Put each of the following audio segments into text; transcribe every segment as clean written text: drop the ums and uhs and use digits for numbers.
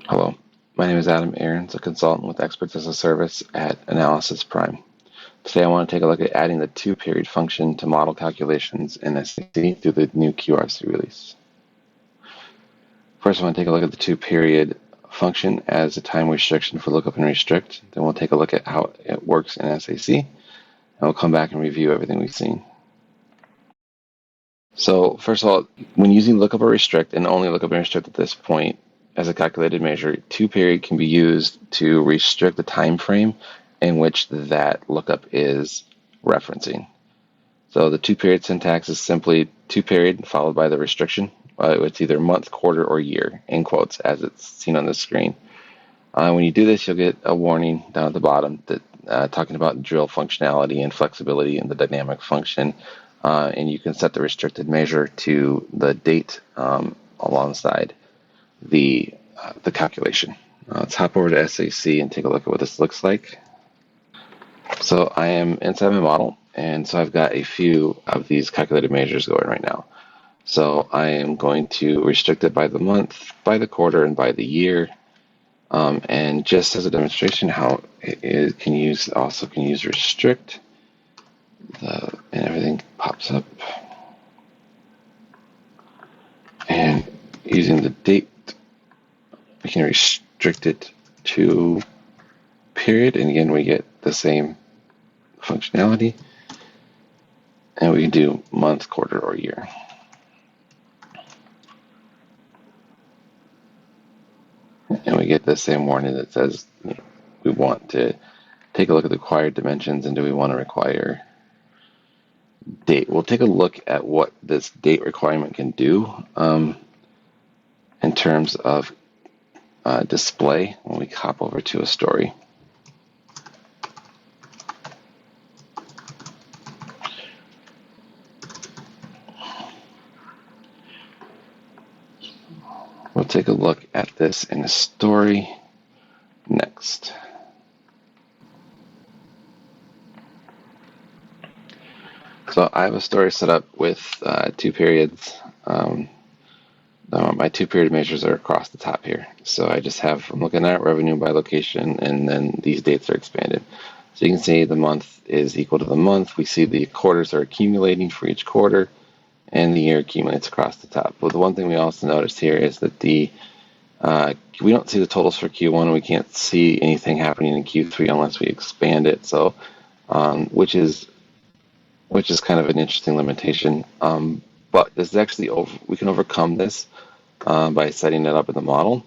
Hello, my name is Adam Aarons, a consultant with Experts as a Service at Analysis Prime. Today I want to take a look at adding the ToPeriod function to model calculations in SAP through the new QRC release. First I want to take a look at the ToPeriod function as a time restriction for lookup and restrict. Then we'll take a look at how it works in SAC, and we'll come back and review everything we've seen. So first of all, when using lookup or restrict, and only lookup and restrict at this point, as a calculated measure, ToPeriod can be used to restrict the time frame in which that lookup is referencing. So the ToPeriod syntax is simply ToPeriod followed by the restriction. It's either month, quarter, or year, in quotes, as it's seen on the screen. When you do this, you'll get a warning down at the bottom that talking about drill functionality and flexibility in the dynamic function. And you can set the restricted measure to the date alongside the calculation. Let's hop over to SAC and take a look at what this looks like. So I am inside my model, and so I've got a few of these calculated measures going right now. So I am going to restrict it by the month, by the quarter, and by the year. And just as a demonstration, how it can use restrict, and everything pops up. And using the date, we can restrict it to period, and again we get the same functionality, and we can do month, quarter, or year. And we get the same warning that says we want to take a look at the required dimensions, and do we want to require date. We'll take a look at what this date requirement can do in terms of display when we hop over to a story. We'll take a look at this in a story next. So I have a story set up with 2 periods. My 2 period measures are across the top here. So I'm looking at revenue by location, and then these dates are expanded. So you can see the month is equal to the month. We see the quarters are accumulating for each quarter, and the year accumulates across the top. But the one thing we also noticed here is that we don't see the totals for Q1, and we can't see anything happening in Q3 unless we expand it. So, which is kind of an interesting limitation. But this is actually we can overcome this by setting it up in the model.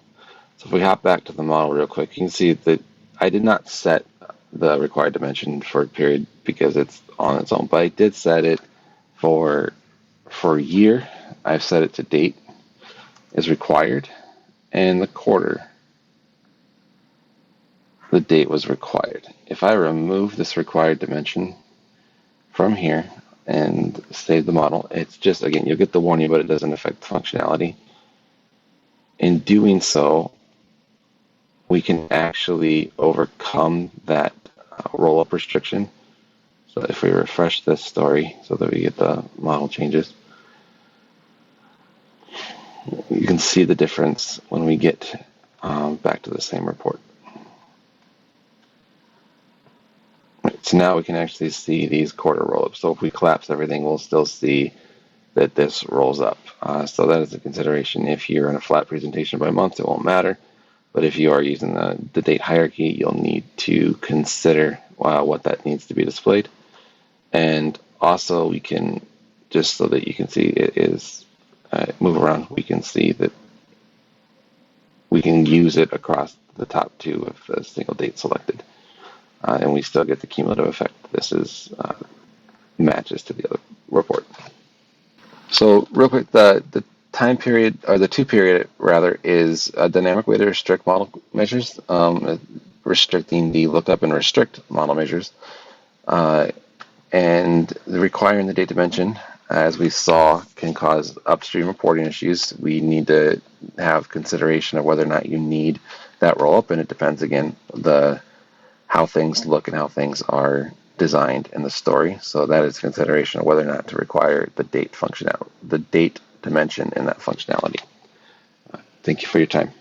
So if we hop back to the model real quick, you can see that I did not set the required dimension for period because it's on its own, but I did set it for year. I've set it to date is required, and the quarter, the date was required. If I remove this required dimension from here and save the model, it's just, again, you'll get the warning, but it doesn't affect the functionality. In doing so, we can actually overcome that roll-up restriction. So if we refresh this story so that we get the model changes, you can see the difference when we get back to the same report. So now we can actually see these quarter roll-ups. So if we collapse everything, we'll still see that this rolls up. So that is a consideration. If you're in a flat presentation by month, it won't matter. But if you are using the date hierarchy, you'll need to consider what that needs to be displayed. And also we can, just so that you can see it is, move around, we can see that we can use it across the top two of the single date selected. And we still get the cumulative effect. This is matches to the other report. So real quick, the time period, or the 2 period rather, is a dynamic way to restrict model measures, restricting the lookup and restrict model measures. And requiring the date dimension, as we saw, can cause upstream reporting issues. We need to have consideration of whether or not you need that roll-up, and it depends, again, how things look and how things are designed in the story. So that is consideration of whether or not to require the date functionality, the date dimension in that functionality. Thank you for your time.